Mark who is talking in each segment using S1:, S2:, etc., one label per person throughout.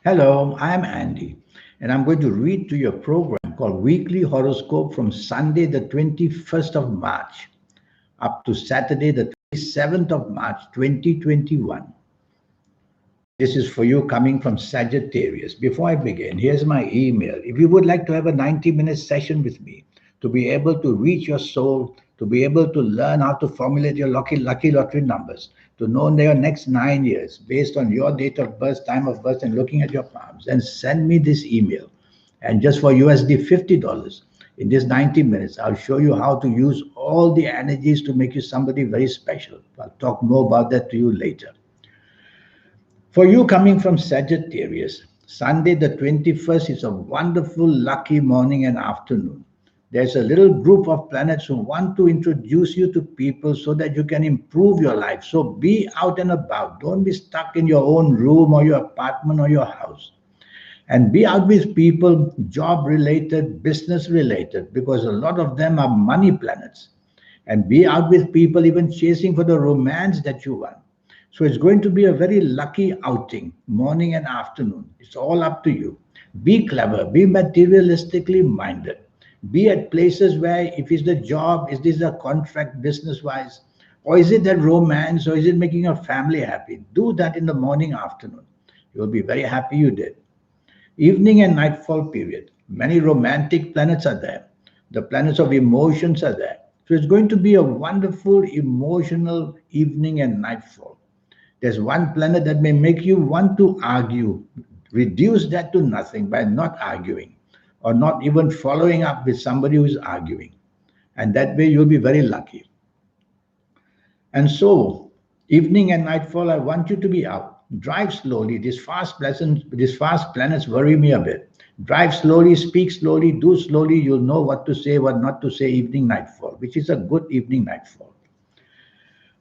S1: Hello, I'm Andy, and I'm going to read to your program called Weekly Horoscope from Sunday, the 21st of March, up to Saturday, the 27th of March, 2021. This is for you coming from Sagittarius. Before I begin, here's my email. If you would like to have a 90-minute session with me to be able to reach your soul, to be able to learn how to formulate your lucky lottery numbers, to know your next 9 years based on your date of birth, time of birth, and looking at your palms, then send me this email. And just for USD $50, in this 90 minutes, I'll show you how to use all the energies to make you somebody very special. I'll talk more about that to you later. For you coming from Sagittarius, Sunday the 21st is a wonderful, lucky morning and afternoon. There's a little group of planets who want to introduce you to people so that you can improve your life. So be out and about. Don't be stuck in your own room or your apartment or your house. And be out with people, job related, business related, because a lot of them are money planets. And be out with people even chasing for the romance that you want. So it's going to be a very lucky outing, morning and afternoon. It's all up to you. Be clever, be materialistically minded. Be at places where, if it's the job, is this a contract business wise, or is it that romance, or is it making your family happy? Do that in the morning, afternoon. You'll be very happy you did. Evening and nightfall period. Many romantic planets are there. The planets of emotions are there. So it's going to be a wonderful emotional evening and nightfall. There's one planet that may make you want to argue. Reduce that to nothing by not arguing or not even following up with somebody who is arguing. And that way you'll be very lucky. And so, evening and nightfall, I want you to be out. Drive slowly. These fast planets worry me a bit. Drive slowly, speak slowly, do slowly. You'll know what to say, what not to say. Evening, nightfall, which is a good evening, nightfall.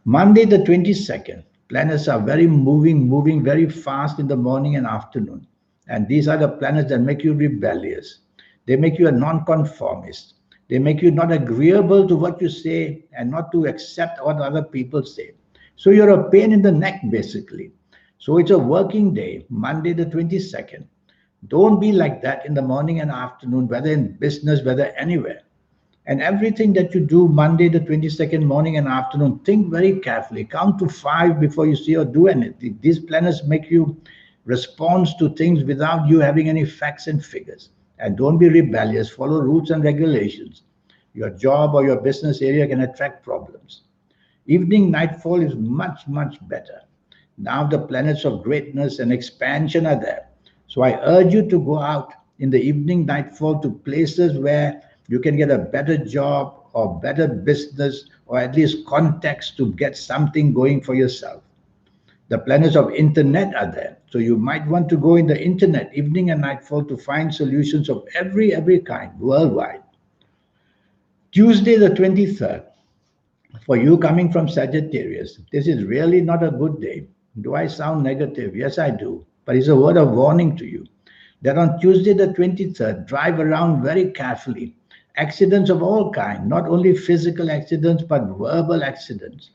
S1: Monday, the 22nd. Planets are moving very fast in the morning and afternoon. And these are the planets that make you rebellious. They make you a nonconformist. They make you not agreeable to what you say and not to accept what other people say. So you're a pain in the neck, basically. So it's a working day, Monday the 22nd. Don't be like that in the morning and afternoon, whether in business, whether anywhere. And everything that you do Monday the 22nd morning and afternoon, think very carefully. Count to five before you say or do anything. These planets make you respond to things without you having any facts and figures. And don't be rebellious. Follow rules and regulations. Your job or your business area can attract problems. Evening nightfall is much better. Now the planets of greatness and expansion are there. So I urge you to go out in the evening nightfall to places where you can get a better job or better business or at least contacts to get something going for yourself. The planets of internet are there. So you might want to go in the internet evening and nightfall to find solutions of every kind worldwide. Tuesday the 23rd. For you coming from Sagittarius, this is really not a good day. Do I sound negative? Yes, I do. But it's a word of warning to you that on Tuesday the 23rd, drive around very carefully. Accidents of all kinds, not only physical accidents, but verbal accidents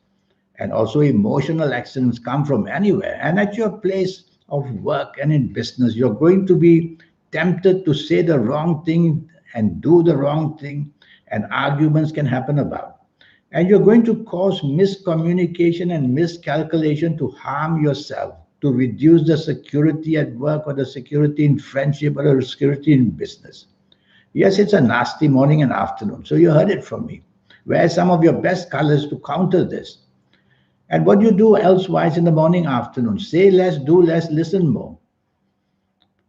S1: and also emotional accidents come from anywhere. And at your place of work and in business, you're going to be tempted to say the wrong thing and do the wrong thing, and arguments can happen about. And you're going to cause miscommunication and miscalculation to harm yourself, to reduce the security at work or the security in friendship or the security in business. Yes, it's a nasty morning and afternoon. So you heard it from me. Wear some of your best colors to counter this. And what you do elsewise in the morning, afternoon, say less, do less, listen more.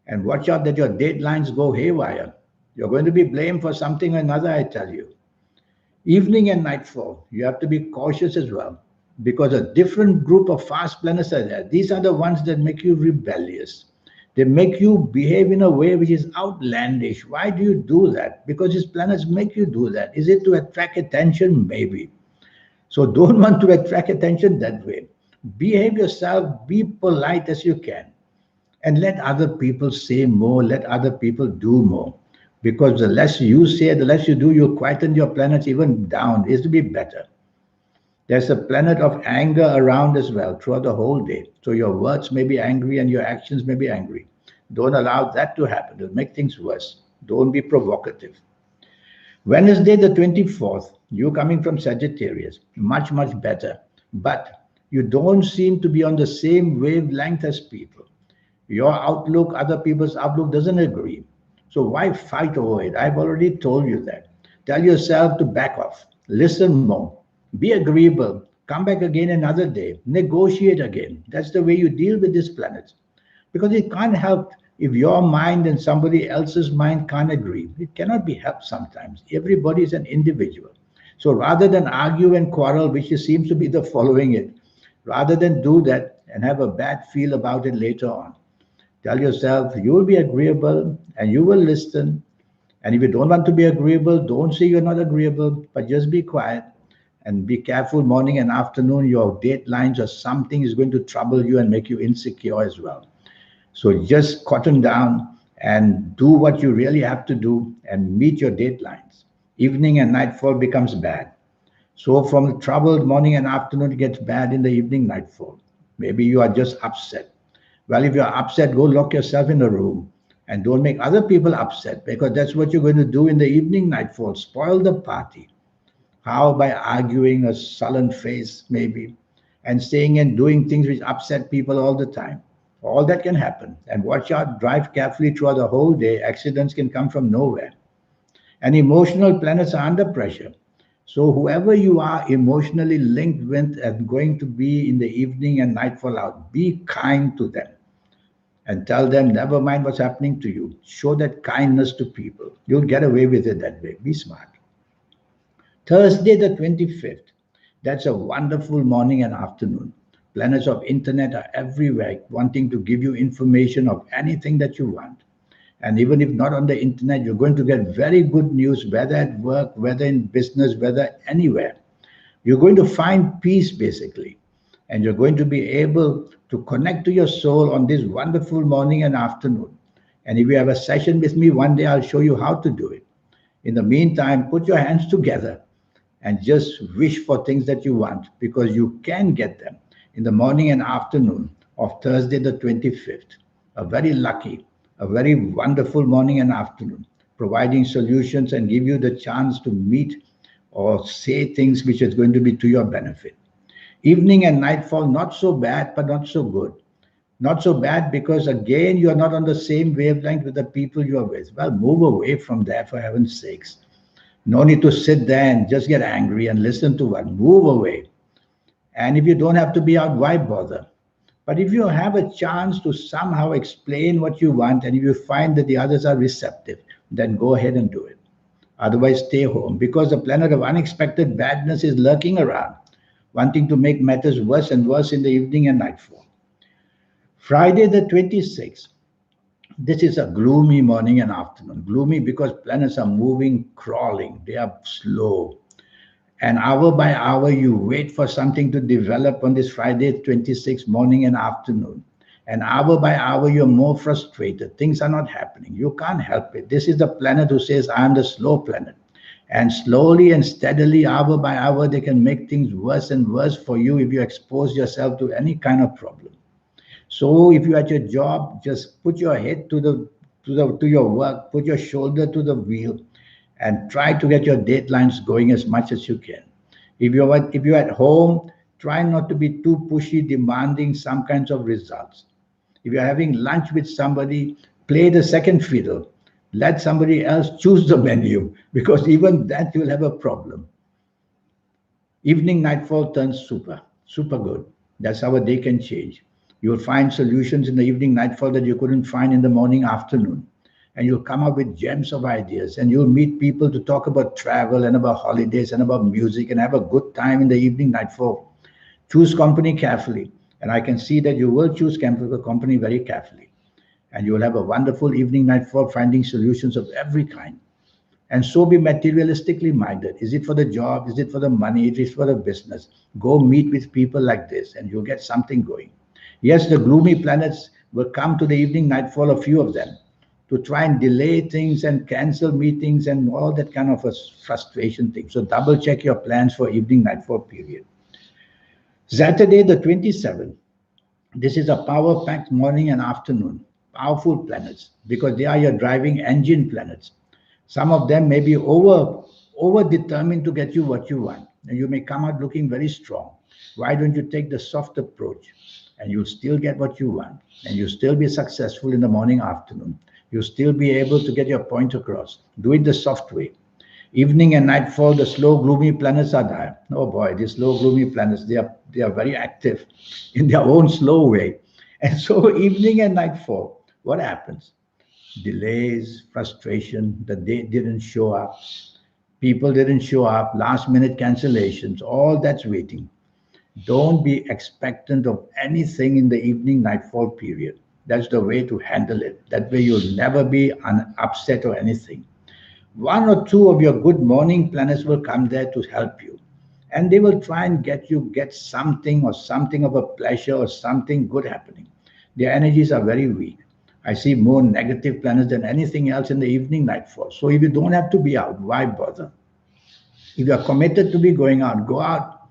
S1: And watch out that your deadlines go haywire. You're going to be blamed for something or another, I tell you. Evening and nightfall, you have to be cautious as well because a different group of fast planets are there. These are the ones that make you rebellious. They make you behave in a way which is outlandish. Why do you do that? Because these planets make you do that. Is it to attract attention? Maybe. So don't want to attract attention that way. Behave yourself, be polite as you can, and let other people say more, let other people do more. Because the less you say, the less you do, you quieten your planets even down. It's to be better. There's a planet of anger around as well throughout the whole day. So your words may be angry and your actions may be angry. Don't allow that to happen. It'll make things worse. Don't be provocative. Wednesday, the 24th, you coming from Sagittarius, much, much better. But you don't seem to be on the same wavelength as people. Your outlook, other people's outlook doesn't agree. So why fight over it? I've already told you that. Tell yourself to back off, listen more, be agreeable, come back again another day, negotiate again. That's the way you deal with these planets. Because it can't help if your mind and somebody else's mind can't agree. It cannot be helped sometimes. Everybody is an individual. So rather than argue and quarrel, which seems to be the following it, rather than do that and have a bad feel about it later on, tell yourself you will be agreeable and you will listen. And if you don't want to be agreeable, don't say you're not agreeable, but just be quiet and be careful morning and afternoon. Your deadlines or something is going to trouble you and make you insecure as well. So just cotton down and do what you really have to do and meet your deadlines. Evening and nightfall becomes bad. So from the troubled morning and afternoon, it gets bad in the evening nightfall. Maybe you are just upset. Well, if you're upset, go lock yourself in a room and don't make other people upset, because that's what you're going to do in the evening nightfall. Spoil the party. How? By arguing, a sullen face maybe, and saying and doing things which upset people all the time. All that can happen. And watch out, drive carefully throughout the whole day. Accidents can come from nowhere. And emotional planets are under pressure. So whoever you are emotionally linked with and going to be in the evening and nightfall out, be kind to them and tell them, never mind what's happening to you. Show that kindness to people. You'll get away with it that way. Be smart. Thursday, the 25th. That's a wonderful morning and afternoon. Planets of internet are everywhere, wanting to give you information of anything that you want. And even if not on the internet, you're going to get very good news, whether at work, whether in business, whether anywhere. You're going to find peace basically. And you're going to be able to connect to your soul on this wonderful morning and afternoon. And if you have a session with me one day, I'll show you how to do it. In the meantime, put your hands together and just wish for things that you want, because you can get them in the morning and afternoon of Thursday, the 25th. A very lucky, a very wonderful morning and afternoon, providing solutions and give you the chance to meet or say things which is going to be to your benefit. Evening and nightfall, not so bad, but not so good. Not so bad because, again, you are not on the same wavelength with the people you are with. Well, move away from there, for heaven's sakes. No need to sit there and just get angry and listen to one. Move away. And if you don't have to be out, why bother? But if you have a chance to somehow explain what you want, and if you find that the others are receptive, then go ahead and do it. Otherwise, stay home, because the planet of unexpected badness is lurking around, wanting to make matters worse and worse in the evening and nightfall. Friday the 26th. This is a gloomy morning and afternoon. Gloomy because planets are moving, crawling. They are slow. And hour by hour, you wait for something to develop on this Friday 26th morning and afternoon. And hour by hour, you're more frustrated. Things are not happening. You can't help it. This is the planet who says, I am the slow planet. And slowly and steadily, hour by hour, they can make things worse and worse for you if you expose yourself to any kind of problem. So if you're at your job, just put your head to your work, put your shoulder to the wheel, and try to get your deadlines going as much as you can. If you're at home, try not to be too pushy, demanding some kinds of results. If you're having lunch with somebody, play the second fiddle. Let somebody else choose the menu, because even that you'll have a problem. Evening nightfall turns super good. That's how a day can change. You'll find solutions in the evening nightfall that you couldn't find in the morning afternoon. And you'll come up with gems of ideas, and you'll meet people to talk about travel and about holidays and about music and have a good time in the evening nightfall. Choose company carefully. And I can see that you will choose company very carefully. And you will have a wonderful evening nightfall, finding solutions of every kind. And so be materialistically minded. Is it for the job? Is it for the money? Is it for the business? Go meet with people like this and you'll get something going. Yes, the gloomy planets will come to the evening nightfall, a few of them, to try and delay things and cancel meetings and all that kind of a frustration thing. So double check your plans for evening nightfall period. Saturday the 27th. This is a power-packed morning and afternoon. powerful planets because they are your driving engine planets. Some of them may be over determined to get you what you want. And you may come out looking very strong. Why don't you take the soft approach and you'll still get what you want and you'll still be successful in the morning, afternoon. You'll still be able to get your point across. Do it the soft way. Evening and nightfall, the slow, gloomy planets are there. Oh boy, these slow, gloomy planets, they are very active in their own slow way. And so evening and nightfall, what happens? Delays, frustration, the date didn't show up, people didn't show up, last minute cancellations, all that's waiting. Don't be expectant of anything in the evening nightfall period. That's the way to handle it. That way you'll never be upset or anything. One or two of your good morning planets will come there to help you. And they will try and get something or something of a pleasure or something good happening. Their energies are very weak. I see more negative planets than anything else in the evening nightfall. So if you don't have to be out, why bother? If you are committed to be going out, go out,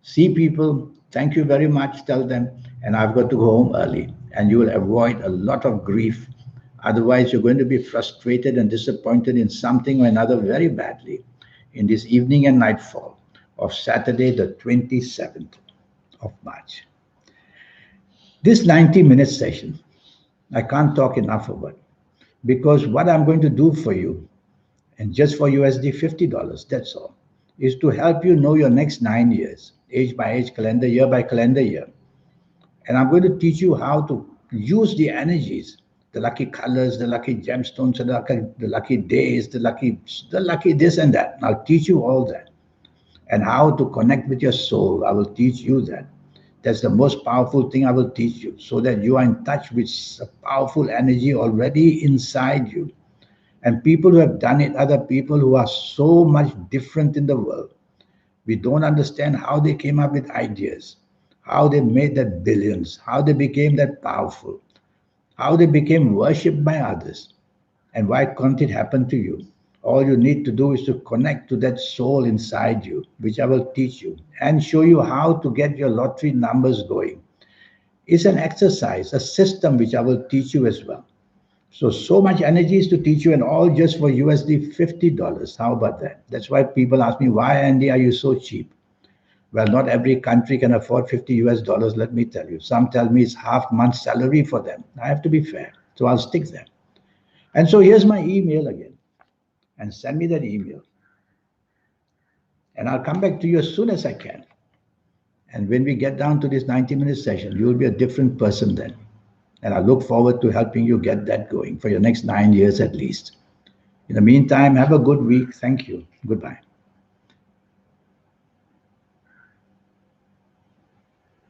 S1: see people, thank you very much, tell them, and I've got to go home early. And you will avoid a lot of grief. Otherwise, you're going to be frustrated and disappointed in something or another very badly in this evening and nightfall of Saturday, the 27th of March. This 90-minute session, I can't talk enough about it because what I'm going to do for you, and just for USD $50, that's all, is to help you know your next 9 years, age by age, calendar year by calendar year. And I'm going to teach you how to use the energies, the lucky colors, the lucky gemstones, the lucky days, the lucky this and that. I'll teach you all that. And how to connect with your soul. I will teach you that. That's the most powerful thing I will teach you, so that you are in touch with a powerful energy already inside you. And people who have done it, other people who are so much different in the world. We don't understand how they came up with ideas, how they made that billions, how they became that powerful, how they became worshipped by others. And why can't it happen to you? All you need to do is to connect to that soul inside you, which I will teach you and show you how to get your lottery numbers going. It's an exercise, a system which I will teach you as well. So much energy is to teach you, and all just for USD $50. How about that? That's why people ask me, why, Andy, are you so cheap? Well, not every country can afford $50, let me tell you. Some tell me it's half month's salary for them. I have to be fair, so I'll stick there. And so here's my email again. And send me that email. And I'll come back to you as soon as I can. And when we get down to this 90-minute session, you will be a different person then. And I look forward to helping you get that going for your next 9 years at least. In the meantime, have a good week. Thank you. Goodbye.